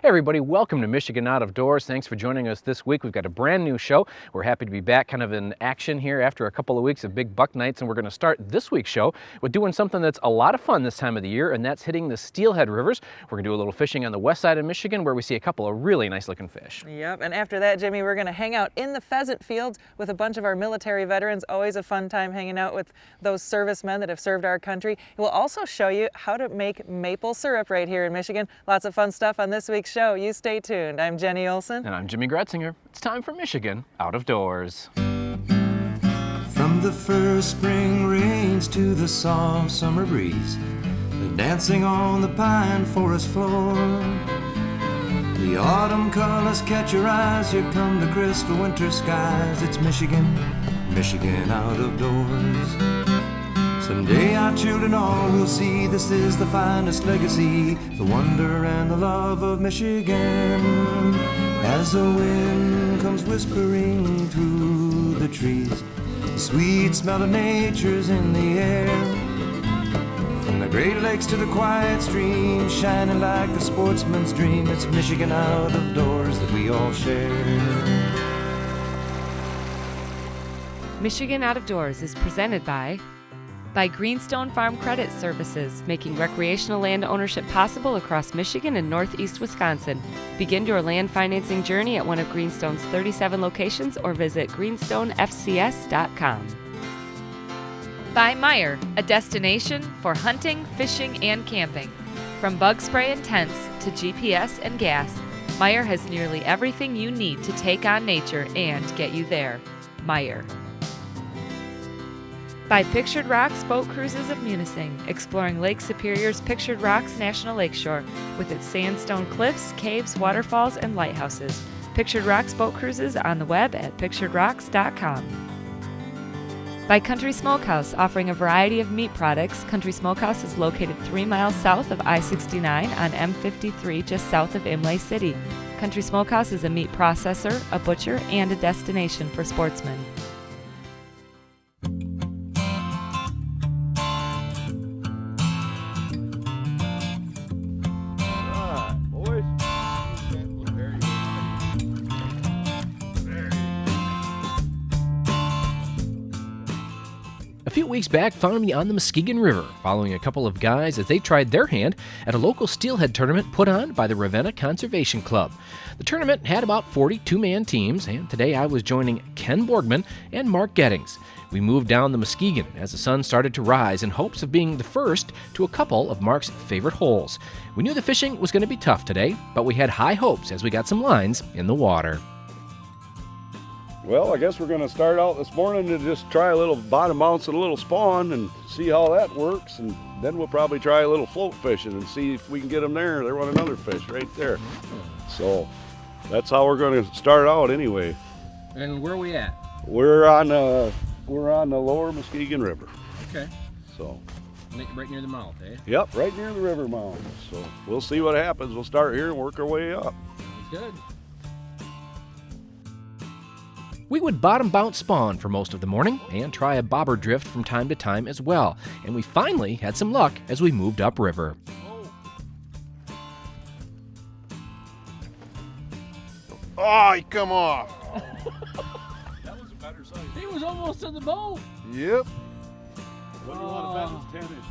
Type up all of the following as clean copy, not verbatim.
Hey everybody, welcome to Michigan Out of Doors. Thanks for joining us this week. We've got a brand new show. We're happy to be back kind of in action here after a couple of weeks of big buck nights, and we're going to start this week's show with doing something that's a lot of fun this time of the year, and that's hitting the Steelhead rivers. We're going to do a little fishing on the west side of Michigan where we see a couple of really nice looking fish. Yep, and after that, Jimmy, we're going to hang out in the pheasant fields with a bunch of our military veterans. Always a fun time hanging out with those servicemen that have served our country. We'll also show you how to make maple syrup right here in Michigan. Lots of fun stuff on this week's show. You stay tuned. I'm Jenny Olson. And I'm Jimmy Gretzinger. It's time for Michigan Out of Doors. From the first spring rains to the soft summer breeze, the dancing on the pine forest floor, the autumn colors catch your eyes. Here come the crystal winter skies. It's Michigan, Michigan out of doors. Someday our children all will see this is the finest legacy, the wonder and the love of Michigan. As the wind comes whispering through the trees, the sweet smell of nature's in the air. From the Great Lakes to the quiet stream, shining like a sportsman's dream, it's Michigan out of doors that we all share. Michigan Out of Doors is presented by Greenstone Farm Credit Services, making recreational land ownership possible across Michigan and northeast Wisconsin. Begin your land financing journey at one of Greenstone's 37 locations or visit greenstonefcs.com. By Meyer, a destination for hunting, fishing, and camping. From bug spray and tents to GPS and gas, Meyer has nearly everything you need to take on nature and get you there. Meyer. By Pictured Rocks Boat Cruises of Munising, exploring Lake Superior's Pictured Rocks National Lakeshore with its sandstone cliffs, caves, waterfalls, and lighthouses. Pictured Rocks Boat Cruises on the web at picturedrocks.com. By Country Smokehouse, offering a variety of meat products. Country Smokehouse is located 3 miles south of I-69 on M53 just south of Imlay City. Country Smokehouse is a meat processor, a butcher, and a destination for sportsmen. A few weeks back found me on the Muskegon River, following a couple of guys as they tried their hand at a local steelhead tournament put on by the Ravenna Conservation Club. The tournament had about 40 two-man teams, and today I was joining Ken Borgman and Mark Gettings. We moved down the Muskegon as the sun started to rise in hopes of being the first to a couple of Mark's favorite holes. We knew the fishing was going to be tough today, but we had high hopes as we got some lines in the water. Well, I guess we're going to start out this morning to just try a little bottom bounce and a little spawn and see how that works, and then we'll probably try a little float fishing and see if we can get them there. They want another fish right there. So that's how we're going to start out anyway. And where are we at? We're on the lower Muskegon River. Okay. So Right near the mouth, eh? yep, right near the river mouth. So we'll see what happens. We'll start here and work our way up. Sounds good. We would bottom bounce spawn for most of the morning and try a bobber drift from time to time as well, and we finally had some luck as we moved upriver. Oh, he come off. That was a better size. He was almost in the boat. Yep. What do you want to bet is 10 inches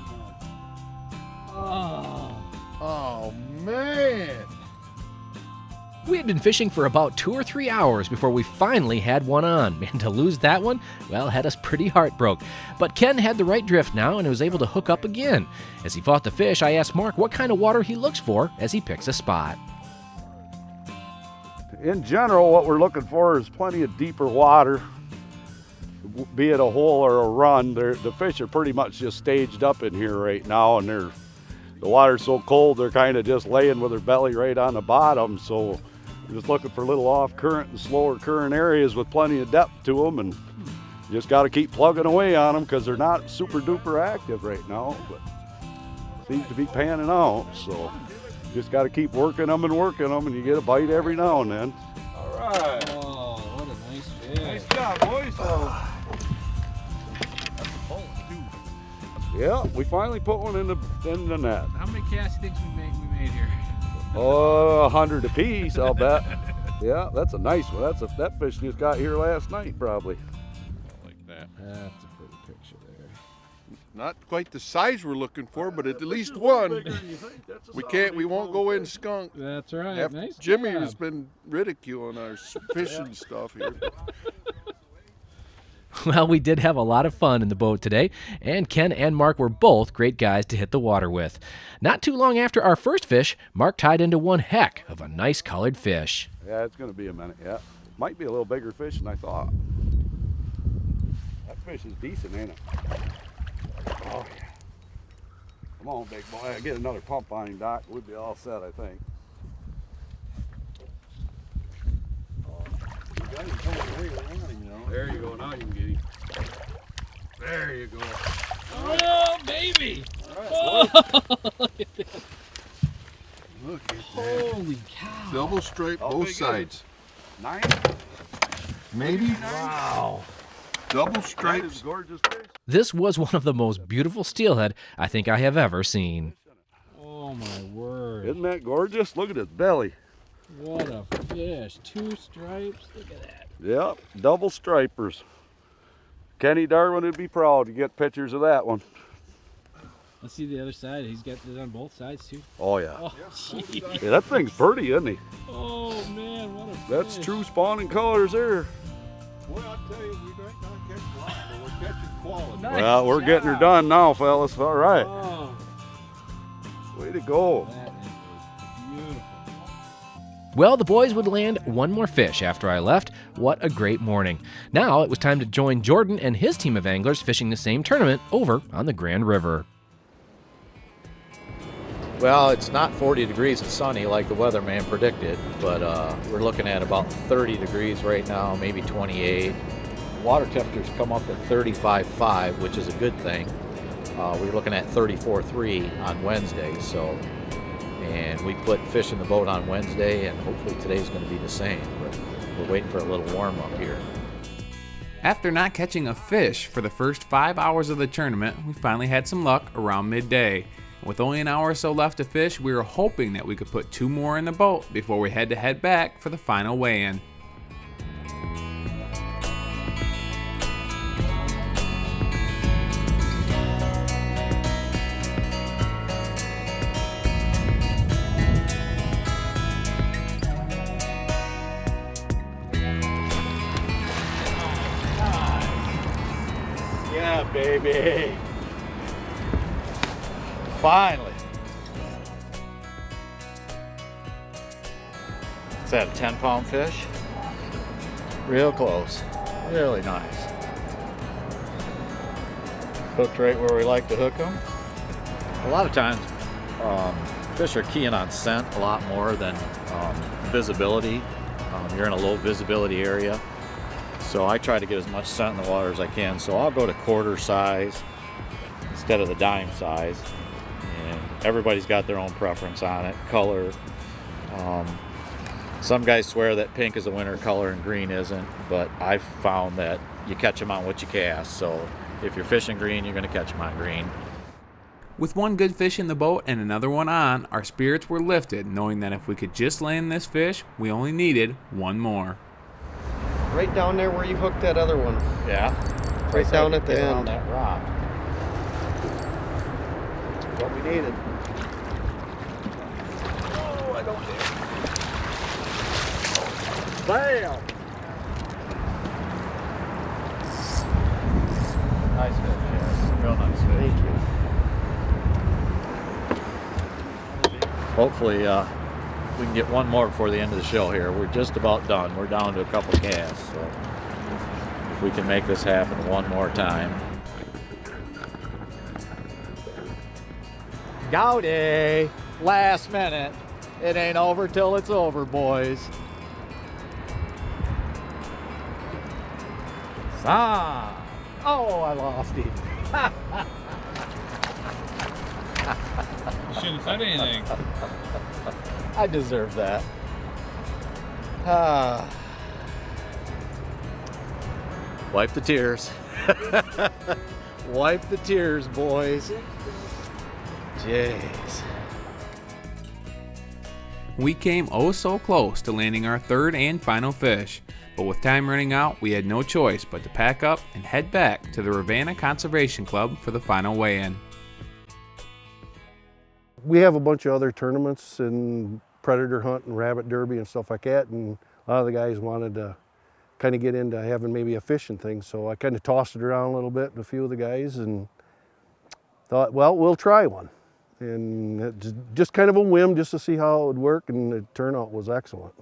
now? Oh, man. We had been fishing for about 2 or 3 hours before we finally had one on, and to lose that one, well, had us pretty heartbroken. But Ken had the right drift now and was able to hook up again. As he fought the fish, I asked Mark what kind of water he looks for as he picks a spot. In general, what we're looking for is plenty of deeper water, be it a hole or a run. The fish are pretty much just staged up in here right now, and the water's so cold they're kind of just laying with their belly right on the bottom. So we're just looking for little off current and slower current areas with plenty of depth to them, and you just got to keep plugging away on them because they're not super duper active right now, but seems to be panning out. So just got to keep working them, and you get a bite every now and then. All right. Oh, what a nice fish. Nice job, boys. That's a pole, too. Yeah, we finally put one in the net. How many casts do you think we made here? Oh, 100 apiece, I'll bet. Yeah, that's a nice one. That fish just got here last night, probably. Like that. That's a pretty picture there. Not quite the size we're looking for, but at least one. We won't go in skunk. That's right. After Nice Jimmy job. has been ridiculing our fishing stuff here. Well, we did have a lot of fun in the boat today, and Ken and Mark were both great guys to hit the water with. Not too long after our first fish, Mark tied into one heck of a nice colored fish. Yeah, it's going to be a minute. Yeah, might be a little bigger fish than I thought. That fish is decent, ain't it? Oh yeah. Come on, big boy. I get another pump on him, Doc. We'd be all set, I think. There you go. Now you can get him. There you go. Oh, baby! Look at that. Holy cow! Double stripe How both big is it? sides. 9? Maybe? Wow! Double That is stripes. gorgeous fish. This was one of the most beautiful steelhead I think I have ever seen. Oh my word. Isn't that gorgeous? Look at his belly. What a fish. 2 stripes. Look at that. Yep, double stripers. Kenny Darwin would be proud to get pictures of that one. Let's see the other side. He's got it on both sides too. Oh yeah. Oh, jeez. Yeah, that thing's pretty, isn't he? Oh man, what a That's fish. true spawning colors there. Boy, I'll tell you, we might not catch a lot, but we're catching quality. Nice Well, we're getting her job. done now, fellas. All right. Oh, Way to go. that is beautiful. Well, the boys would land one more fish after I left. What a great morning. Now it was time to join Jordan and his team of anglers fishing the same tournament over on the Grand River. Well, it's not 40 degrees and sunny like the weatherman predicted, but we're looking at about 30 degrees right now, maybe 28. Water temperatures come up at 35.5, which is a good thing. We're looking at 34.3 on Wednesday, and we put fish in the boat on Wednesday, and hopefully today's going to be the same, but we're waiting for a little warm up here. After not catching a fish for the first 5 hours of the tournament, we finally had some luck around midday. With only an hour or so left to fish, we were hoping that we could put 2 more in the boat before we had to head back for the final weigh-in. Yeah, baby. Finally. Is that a 10-pound fish? Real close. Really nice. Hooked right where we like to hook them. A lot of times, fish are keying on scent a lot more than visibility. You're in a low visibility area. So I try to get as much scent in the water as I can. So I'll go to quarter size instead of the dime size. And everybody's got their own preference on it, color. Some guys swear that pink is a winter color and green isn't, but I've found that you catch them on what you cast. So if you're fishing green, you're going to catch them on green. With one good fish in the boat and another one on, our spirits were lifted, knowing that if we could just land this fish, we only needed one more. Right down there where you hooked that other one. Yeah. Right down at the Get on end. that rock. What we needed. Oh, I don't dare. Bam! Nice fish, yeah. Real nice fish. Thank you. Hopefully, we can get one more before the end of the show here. We're just about done. We're down to a couple casts, so if we can make this happen one more time. Goudy! Last minute. It ain't over till it's over, boys. Ah! Oh, I lost him. You shouldn't have said anything. I deserve that. Ah. Wipe the tears. Wipe the tears, boys. Jeez. We came oh so close to landing our third and final fish, but with time running out, we had no choice but to pack up and head back to the Ravenna Conservation Club for the final weigh-in. We have a bunch of other tournaments and predator hunt and rabbit derby and stuff like that, and a lot of the guys wanted to kind of get into having maybe a fishing thing, so I kind of tossed it around a little bit with a few of the guys and thought, well, we'll try one. And it just kind of a whim just to see how it would work, and the turnout was excellent.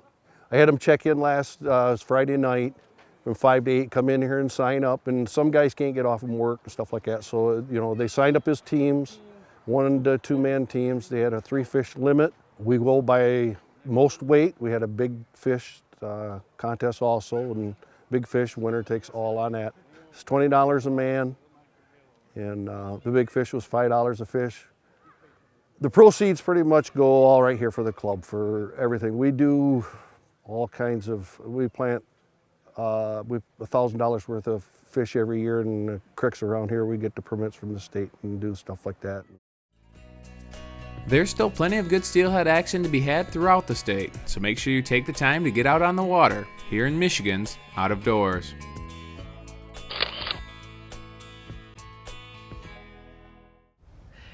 I had them check in last Friday night from 5 to 8, come in here and sign up, and some guys can't get off from work and stuff like that, so they signed up as teams, 1 to 2 man teams. They had a 3 fish limit. We go by most weight. We had a big fish contest also, and big fish, winner takes all on that. It's $20 a man, and the big fish was $5 a fish. The proceeds pretty much go all right here for the club for everything. We do all kinds of, we plant $1,000 worth of fish every year in the creeks around here. We get the permits from the state and do stuff like that. There's still plenty of good steelhead action to be had throughout the state, so make sure you take the time to get out on the water here in Michigan's Out of Doors.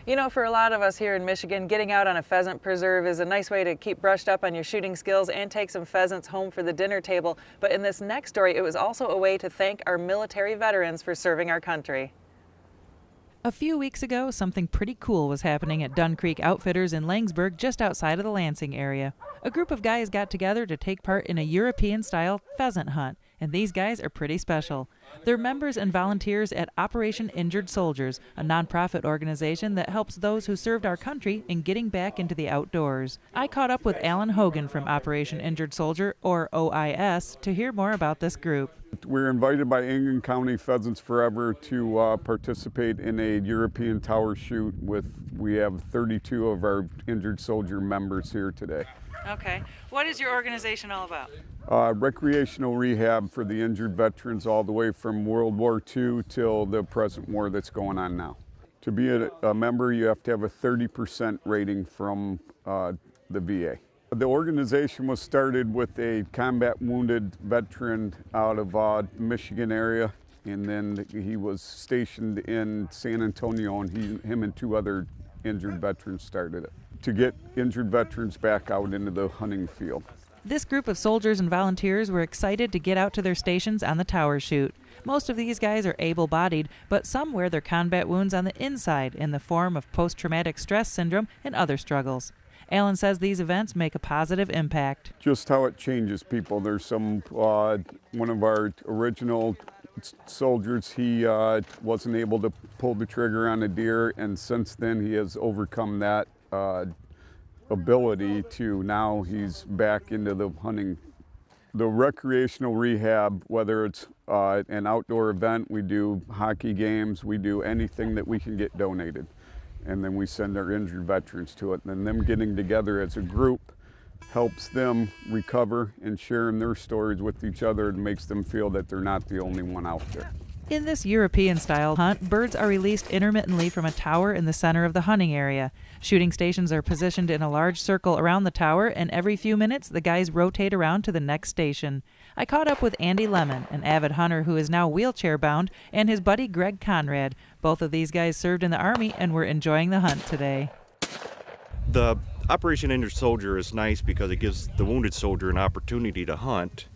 You know, for a lot of us here in Michigan, getting out on a pheasant preserve is a nice way to keep brushed up on your shooting skills and take some pheasants home for the dinner table. But in this next story, it was also a way to thank our military veterans for serving our country. A few weeks ago, something pretty cool was happening at Dunn Creek Outfitters in Langsburg, just outside of the Lansing area. A group of guys got together to take part in a European-style pheasant hunt, and these guys are pretty special. They're members and volunteers at Operation Injured Soldiers, a nonprofit organization that helps those who served our country in getting back into the outdoors. I caught up with Alan Hogan from Operation Injured Soldier, or OIS, to hear more about this group. We're invited by Ingham County Pheasants Forever to participate in a European tower shoot we have 32 of our injured soldier members here today. Okay. What is your organization all about? Recreational rehab for the injured veterans all the way from World War II till the present war that's going on now. To be a member, you have to have a 30% rating from the VA. The organization was started with a combat wounded veteran out of the Michigan area, and then he was stationed in San Antonio, and him and 2 other injured veterans started it to get injured veterans back out into the hunting field. This group of soldiers and volunteers were excited to get out to their stations on the tower shoot. Most of these guys are able-bodied, but some wear their combat wounds on the inside in the form of post-traumatic stress syndrome and other struggles. Alan says these events make a positive impact. Just how it changes people. There's some, one of our original soldiers, he wasn't able to pull the trigger on a deer, and since then he has overcome that ability to now he's back into the hunting. The recreational rehab, whether it's an outdoor event, we do hockey games, we do anything that we can get donated. And then we send our injured veterans to it. And them getting together as a group helps them recover, and sharing their stories with each other and makes them feel that they're not the only one out there. In this European-style hunt, birds are released intermittently from a tower in the center of the hunting area. Shooting stations are positioned in a large circle around the tower, and every few minutes the guys rotate around to the next station. I caught up with Andy Lemon, an avid hunter who is now wheelchair-bound, and his buddy Greg Conrad. Both of these guys served in the Army and were enjoying the hunt today. The Operation Injured Soldier is nice because it gives the wounded soldier an opportunity to hunt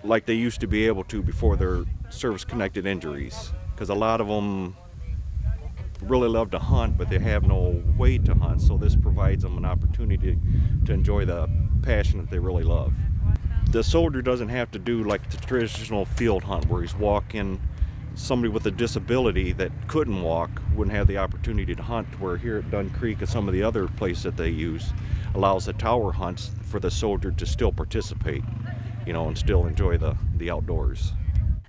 like they used to be able to before their service-connected injuries. Because a lot of them really love to hunt, but they have no way to hunt, so this provides them an opportunity to enjoy the passion that they really love. The soldier doesn't have to do like the traditional field hunt where he's walking. Somebody with a disability that couldn't walk wouldn't have the opportunity to hunt, where here at Dunn Creek and some of the other places that they use allows the tower hunts for the soldier to still participate, and still enjoy the outdoors.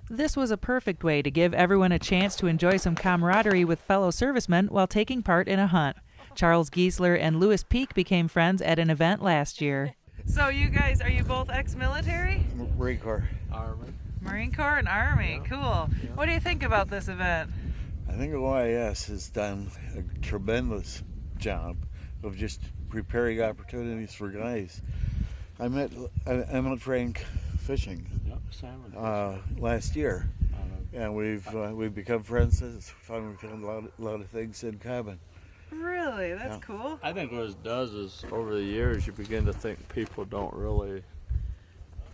This was a perfect way to give everyone a chance to enjoy some camaraderie with fellow servicemen while taking part in a hunt. Charles Giesler and Louis Peak became friends at an event last year. So you guys, are you both ex-military? Marine Corps. Army. Marine Corps and Army, yeah. Cool. Yeah. What do you think about this event? I think OIS has done a tremendous job of just preparing opportunities for guys. I met Frank fishing last year, and we've become friends since. We've found a lot of things in common. Really? That's cool. I think what it does is over the years you begin to think people don't really,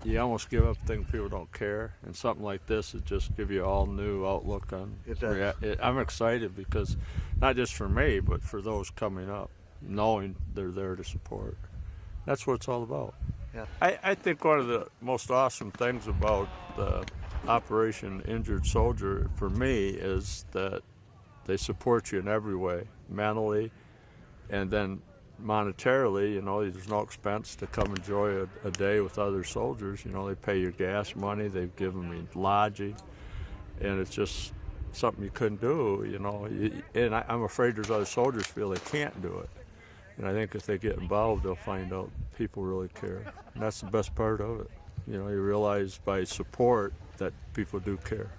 you almost give up thinking people don't care, and something like this would just give you all new outlook on it. I'm excited because not just for me but for those coming up, knowing they're there to support. That's what it's all about. Yeah. I think one of the most awesome things about the Operation Injured Soldier for me is that they support you in every way, mentally, and then monetarily. You know, there's no expense to come enjoy a day with other soldiers. You know, they pay your gas money, they've given me lodging, and it's just something you couldn't do, you know. And I'm afraid there's other soldiers feel they can't do it. And I think if they get involved, they'll find out people really care. And that's the best part of it. You know, you realize by support that people do care.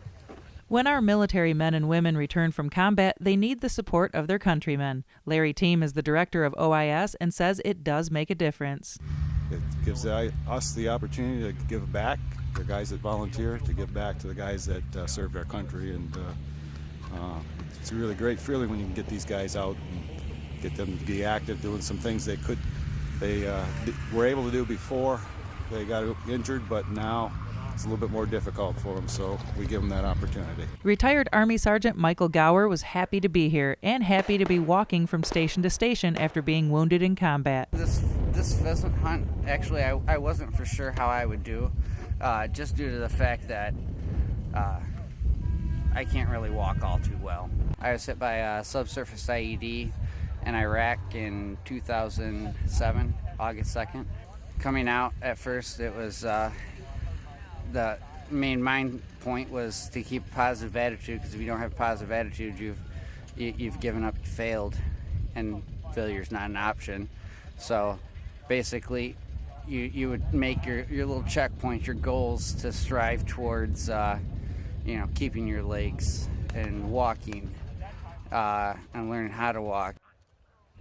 When our military men and women return from combat, they need the support of their countrymen. Larry Team is the director of OIS and says it does make a difference. It gives us the opportunity to give back, the guys that volunteer, to give back to the guys that served our country. And it's a really great feeling when you can get these guys out and get them to be active, doing some things they were able to do before they got injured, but now it's a little bit more difficult for them, so we give them that opportunity. Retired Army Sergeant Michael Gower was happy to be here and happy to be walking from station to station after being wounded in combat. This pheasant hunt, actually, I wasn't for sure how I would do, just due to the fact that I can't really walk all too well. I was hit by a subsurface IED in Iraq in 2007, August 2nd. Coming out at first, it was the main mind point was to keep a positive attitude, because if you don't have a positive attitude, you've given up, you failed, and failure's not an option. So basically, you would make your little checkpoints, your goals to strive towards, keeping your legs and walking and learning how to walk.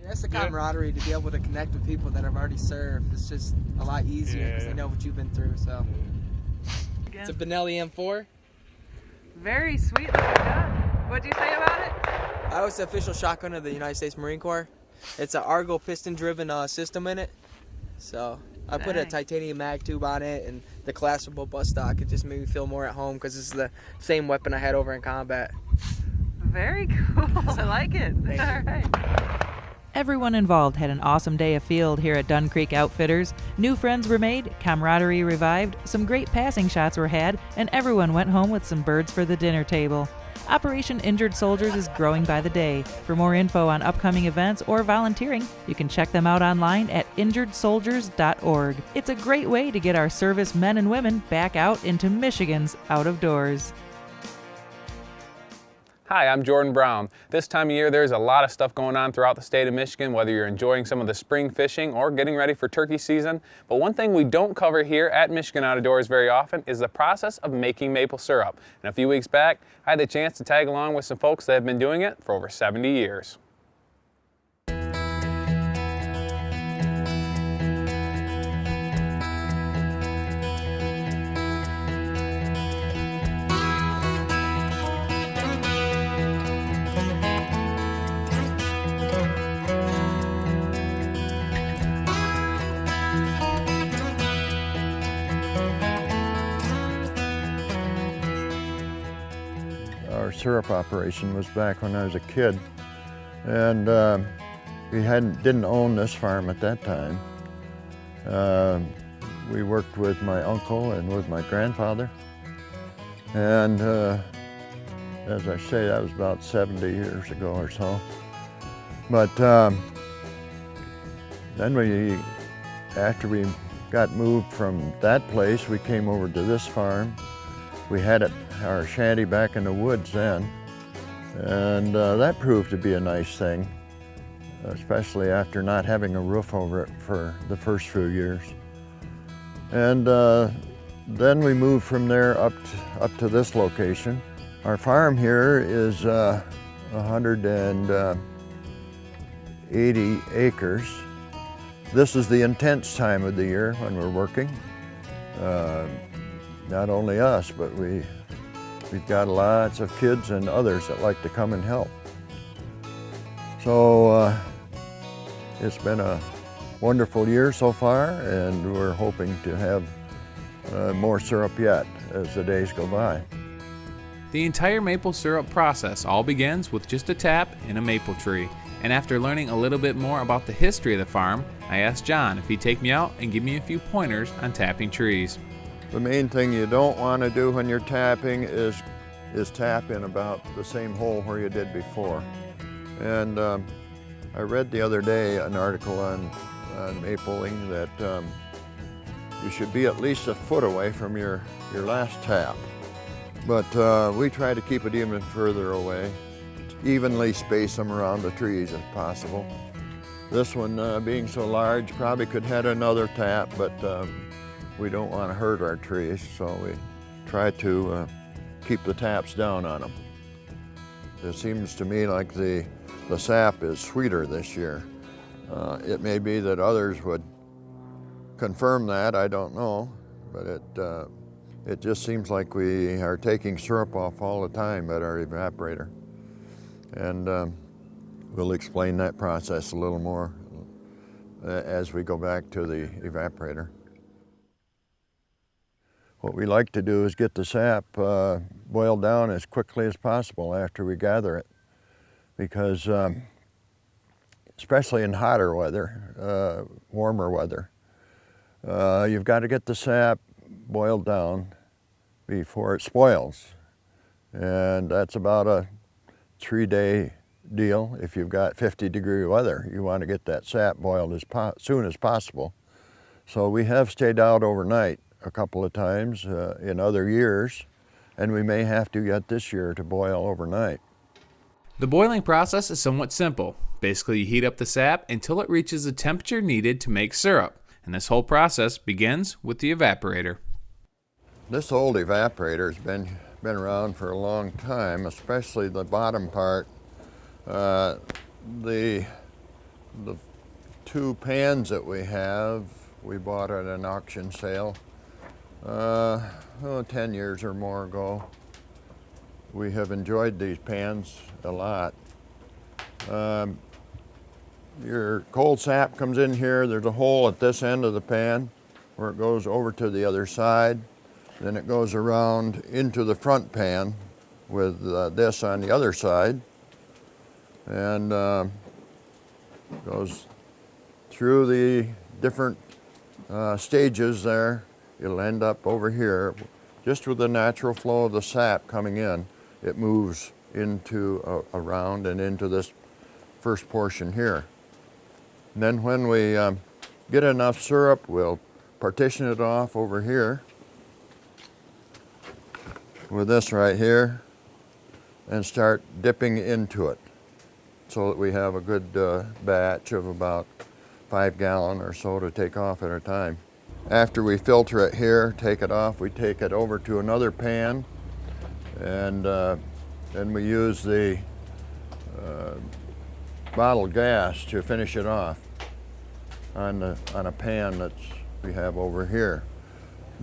It's the camaraderie to be able to connect with people that have already served. It's just a lot easier because they know what you've been through. So it's a Benelli M4. Very sweet looking gun. What'd you say about it? I was the official shotgun of the United States Marine Corps. It's an Argo piston-driven system in it. So I put a titanium mag tube on it and the collapsible butt stock. It just made me feel more at home because it's the same weapon I had over in combat. Very cool. I like it. All right. Everyone involved had an awesome day afield here at Dunn Creek Outfitters. New friends were made, camaraderie revived, some great passing shots were had, and everyone went home with some birds for the dinner table. Operation Injured Soldiers is growing by the day. For more info on upcoming events or volunteering, you can check them out online at injuredsoldiers.org. It's a great way to get our service men and women back out into Michigan's out of doors. Hi, I'm Jordan Brown. This time of year there's a lot of stuff going on throughout the state of Michigan, whether you're enjoying some of the spring fishing or getting ready for turkey season. But one thing we don't cover here at Michigan Out of Doors very often is the process of making maple syrup. And a few weeks back, I had the chance to tag along with some folks that have been doing it for over 70 years. Our syrup operation was back when I was a kid, and we didn't own this farm at that time. We worked with my uncle and with my grandfather, and as I say, that was about 70 years ago or so. But then after we got moved from that place, we came over to this farm. We had our shanty back in the woods then, and that proved to be a nice thing, especially after not having a roof over it for the first few years. And then we moved from there up to this location. Our farm here is 180 80 acres. This is the intense time of the year when we're working. Not only us, but we've got lots of kids and others that like to come and help. So it's been a wonderful year so far, and we're hoping to have more syrup yet as the days go by. The entire maple syrup process all begins with just a tap in a maple tree. And after learning a little bit more about the history of the farm, I asked John if he'd take me out and give me a few pointers on tapping trees. The main thing you don't want to do when you're tapping is tap in about the same hole where you did before. And I read the other day an article on mapling that you should be at least a foot away from your last tap. But we try to keep it even further away, evenly space them around the trees if possible. This one, being so large, probably could have another tap, but we don't want to hurt our trees, so we try to keep the taps down on them. It seems to me like the sap is sweeter this year. It may be that others would confirm that, I don't know, but it just seems like we are taking syrup off all the time at our evaporator. And we'll explain that process a little more as we go back to the evaporator. What we like to do is get the sap boiled down as quickly as possible after we gather it, because especially in hotter weather, warmer weather, you've got to get the sap boiled down before it spoils. And that's about a 3-day deal. If you've got 50-degree weather, you want to get that sap boiled as soon as possible. So we have stayed out overnight a couple of times in other years, and we may have to get this year to boil overnight. The boiling process is somewhat simple. Basically, you heat up the sap until it reaches the temperature needed to make syrup, and this whole process begins with the evaporator. This old evaporator has been around for a long time, especially the bottom part. The 2 pans that we have, we bought at an auction sale 10 years or more ago. We have enjoyed these pans a lot. Your cold sap comes in here. There's a hole at this end of the pan where it goes over to the other side. Then it goes around into the front pan with this on the other side, and goes through the different stages there. It'll end up over here. Just with the natural flow of the sap coming in, it moves into around and into this first portion here. And then when we get enough syrup, we'll partition it off over here with this right here and start dipping into it so that we have a good batch of about 5 gallon or so to take off at a time. After we filter it here, take it off, we take it over to another pan, and then we use the bottled gas to finish it off on a pan that we have over here.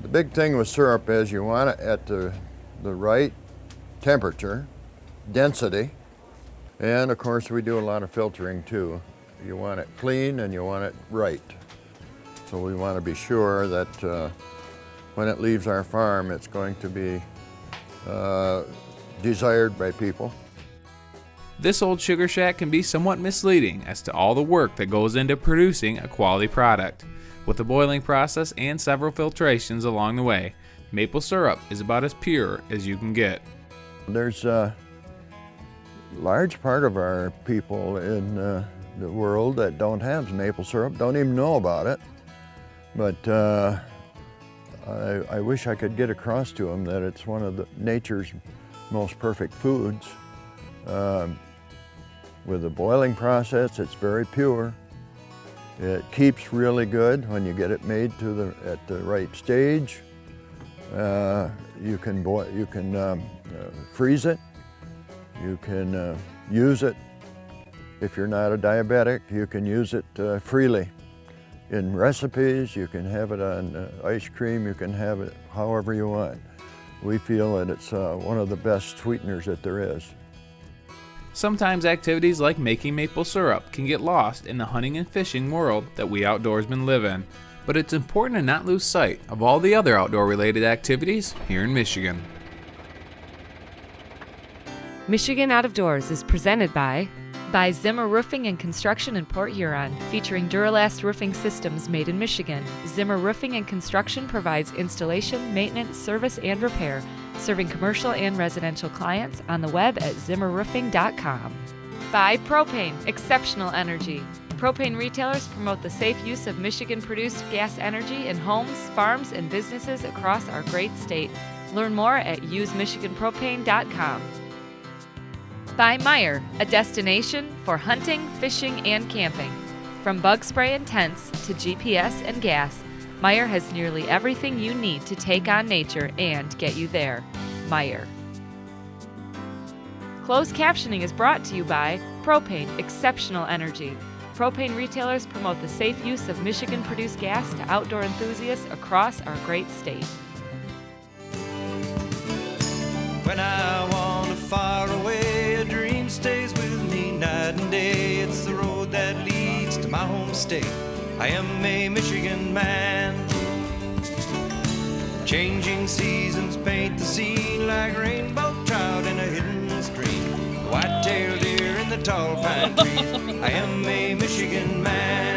The big thing with syrup is you want it at the right temperature, density, and of course we do a lot of filtering too. You want it clean and you want it right. So we want to be sure that when it leaves our farm, it's going to be desired by people. This old sugar shack can be somewhat misleading as to all the work that goes into producing a quality product. With the boiling process and several filtrations along the way, maple syrup is about as pure as you can get. There's a large part of our people in the world that don't have maple syrup, don't even know about it. But I wish I could get across to them that it's one of nature's most perfect foods. With the boiling process, it's very pure. It keeps really good when you get it made at the right stage. You can freeze it. You can use it If you're not a diabetic, you can use it freely. In recipes, you can have it on ice cream, you can have it however you want. We feel that it's one of the best sweeteners that there is. Sometimes activities like making maple syrup can get lost in the hunting and fishing world that we outdoorsmen live in, but it's important to not lose sight of all the other outdoor-related activities here in Michigan. Michigan Out of Doors is presented by Zimmer Roofing and Construction in Port Huron, featuring Duralast roofing systems made in Michigan. Zimmer Roofing and Construction provides installation, maintenance, service, and repair, serving commercial and residential clients on the web at zimmerroofing.com. By Propane, exceptional energy. Propane retailers promote the safe use of Michigan-produced gas energy in homes, farms, and businesses across our great state. Learn more at usemichiganpropane.com. By Meyer, a destination for hunting, fishing, and camping. From bug spray and tents to GPS and gas, Meyer has nearly everything you need to take on nature and get you there. Meyer. Closed captioning is brought to you by Propane, exceptional energy. Propane retailers promote the safe use of Michigan-produced gas to outdoor enthusiasts across our great state. When I wander far away, a dream stays with me night and day. It's the road that leads to my home state. I am a Michigan man. Changing seasons paint the scene like rainbow trout in a hidden stream. The white-tailed deer in the tall pine trees. I am a Michigan man.